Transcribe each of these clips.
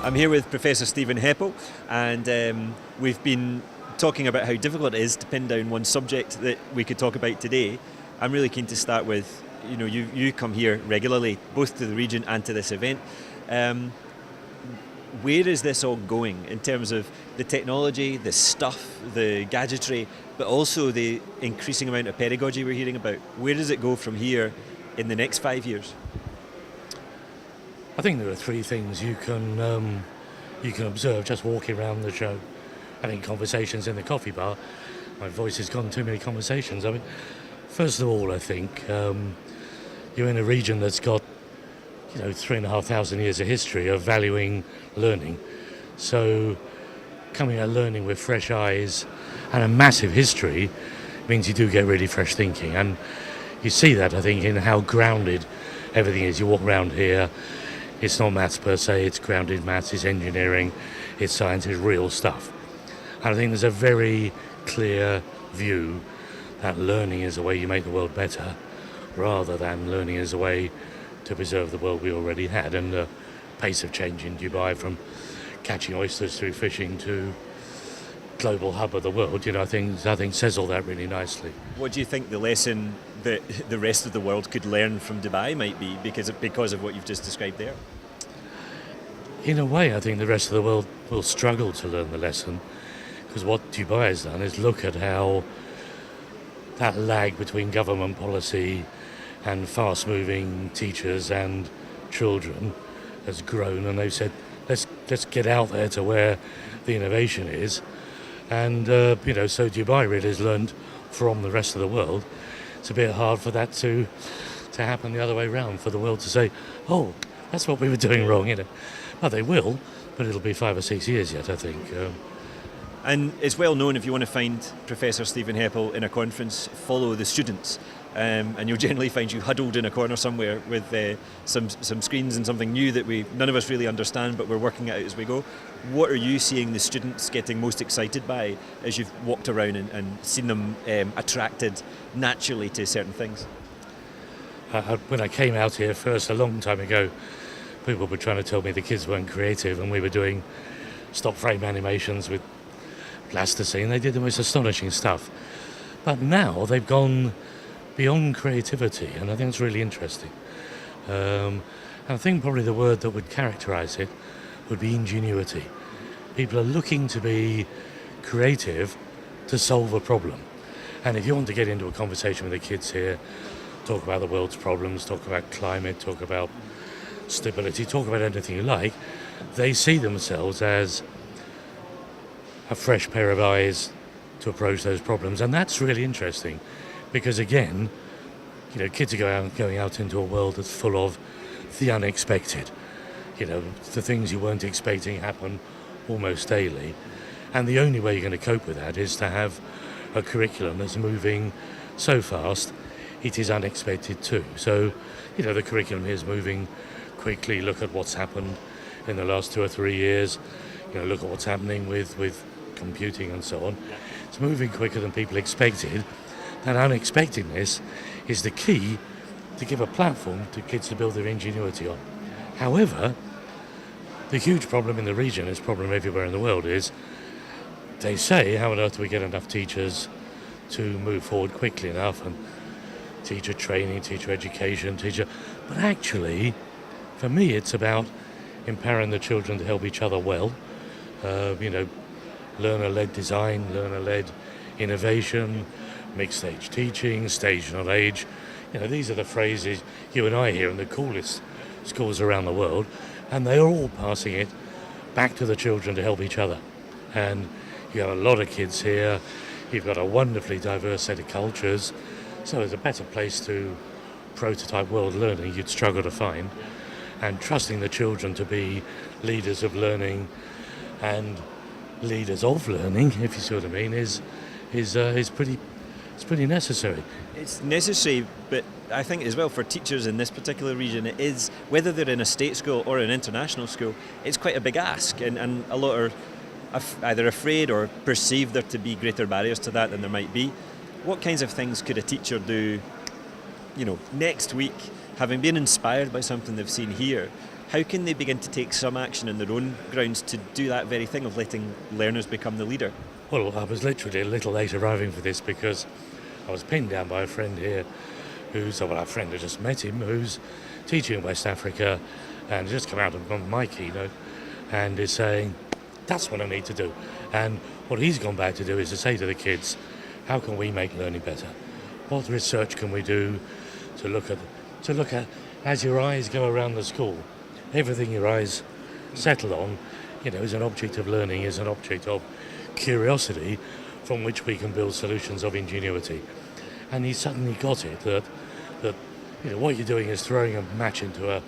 I'm here with Professor Stephen Heppell, and we've been talking about how difficult it is to pin down one subject that we could talk about today. I'm really keen to start with, you come here regularly, both to the region and to this event. Where is this all going in terms of the technology, the stuff, the gadgetry, but also the increasing amount of pedagogy we're hearing about? Where does it go from here in the next 5 years? I think there are three things you can observe just walking around the show, having conversations in the coffee bar. My voice has gone too many conversations. I mean, first of all, I think you're in a region that's got 3,500 years of history of valuing learning. So coming at learning with fresh eyes and a massive history means you do get really fresh thinking. And you see that, I think, in how grounded everything is. You walk around here, it's not maths per se, it's grounded maths, it's engineering, it's science, it's real stuff. And I think there's a very clear view that learning is the way you make the world better, rather than learning is a way to preserve the world we already had. And the pace of change in Dubai, from catching oysters through fishing to global hub of the world, I think says all that really nicely. What do you think the lesson that the rest of the world could learn from Dubai might be because of what you've just described there? In a way, I think the rest of the world will struggle to learn the lesson, because what Dubai has done is look at how that lag between government policy and fast-moving teachers and children has grown, and they've said, let's get out there to where the innovation is. And so Dubai really has learned from the rest of the world. It's a bit hard for that to happen the other way around, for the world to say, oh, that's what we were doing wrong, Well, they will, but it'll be 5 or 6 years yet, I think. And it's well known, if you want to find Professor Stephen Heppell in a conference, follow the students. And you'll generally find you huddled in a corner somewhere with some screens and something new that none of us really understand, but we're working it out as we go. What are you seeing the students getting most excited by as you've walked around and seen them attracted naturally to certain things? When I came out here first a long time ago, people were trying to tell me the kids weren't creative, and we were doing stop frame animations with plasticine. They did the most astonishing stuff. But now they've gone beyond creativity, and I think it's really interesting. And I think probably the word that would characterize it would be ingenuity. People are looking to be creative to solve a problem. And if you want to get into a conversation with the kids here, talk about the world's problems, talk about climate, talk about stability, talk about anything you like, they see themselves as a fresh pair of eyes to approach those problems. And that's really interesting, because again, kids are going out into a world that's full of the unexpected. The things you weren't expecting happen almost daily. And the only way you're going to cope with that is to have a curriculum that's moving so fast, it is unexpected too. So, the curriculum here is moving quickly. Look at what's happened in the last 2 or 3 years. Look at what's happening with computing and so on. It's moving quicker than people expected. That unexpectedness is the key to give a platform to kids to build their ingenuity on. However, the huge problem in the region, is problem everywhere in the world, is they say, how on earth do we get enough teachers to move forward quickly enough, and teacher training, teacher education, but actually, for me, it's about empowering the children to help each other well. Learner-led design, learner-led innovation, mixed stage teaching, stage not age. These are the phrases you and I hear in the coolest schools around the world, and they are all passing it back to the children to help each other. And you have a lot of kids here, you've got a wonderfully diverse set of cultures, so it's a better place to prototype world learning you'd struggle to find. And trusting the children to be leaders of learning and leaders of learning, if you see what I mean, is pretty necessary. It's necessary, but I think as well for teachers in this particular region, it is, whether they're in a state school or an international school, it's quite a big ask, and a lot are either afraid or perceive there to be greater barriers to that than there might be. What kinds of things could a teacher do, next week, having been inspired by something they've seen here, how can they begin to take some action in their own grounds to do that very thing of letting learners become the leader? Well, I was literally a little late arriving for this because I was pinned down by a friend here a friend, I just met him, who's teaching in West Africa and just come out on my keynote and is saying, that's what I need to do. And what he's gone back to do is to say to the kids, how can we make learning better? What research can we do to look at as your eyes go around the school, everything your eyes settle on, is an object of learning, is an object of curiosity from which we can build solutions of ingenuity. And he suddenly got it that what you're doing is throwing a match into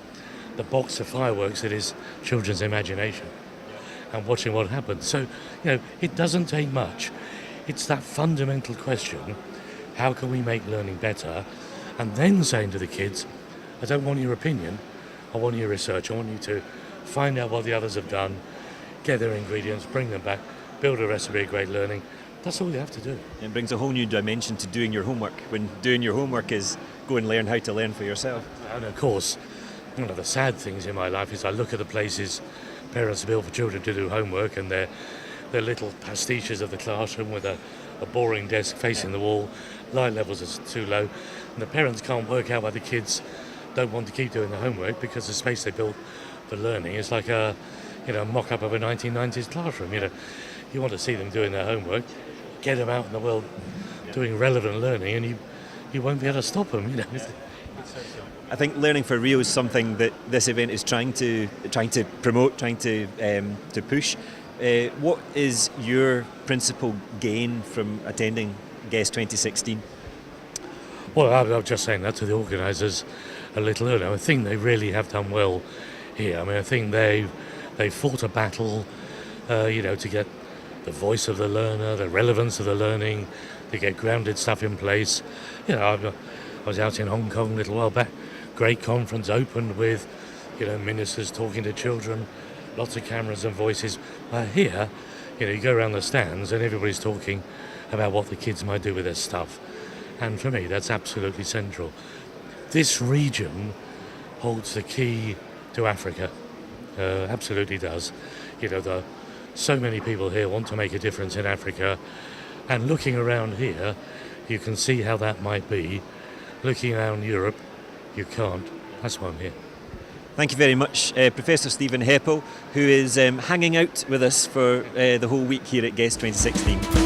the box of fireworks that is children's imagination and watching what happens. So, it doesn't take much. It's that fundamental question, how can we make learning better? And then saying to the kids, I don't want your opinion, I want your research, I want you to find out what the others have done, get their ingredients, bring them back, build a recipe of great learning. That's all you have to do. It brings a whole new dimension to doing your homework, when doing your homework is go and learn how to learn for yourself. And of course, one of the sad things in my life is I look at the places parents build for children to do homework, and they're little pastiches of the classroom with a boring desk facing the wall, light levels are too low, and the parents can't work out why the kids don't want to keep doing the homework because the space they built for learning is like a mock-up of a 1990s classroom. You want to see them doing their homework, get them out in the world doing relevant learning, and you won't be able to stop them. I think learning for real is something that this event is trying to promote, trying to push. What is your principal gain from attending GESS 2016? Well, I was just saying that to the organisers a little earlier. I think they really have done well here. I mean, I think they fought a battle, to get the voice of the learner, the relevance of the learning, to get grounded stuff in place. I was out in Hong Kong a little while back. Great conference, opened with, ministers talking to children, lots of cameras and voices. Here, you go around the stands and everybody's talking about what the kids might do with their stuff. And for me, that's absolutely central. This region holds the key to Africa. Absolutely does. So many people here want to make a difference in Africa. And looking around here, you can see how that might be. Looking around Europe, you can't. That's why I'm here. Thank you very much, Professor Stephen Heppell, who is hanging out with us for the whole week here at GESS 2016.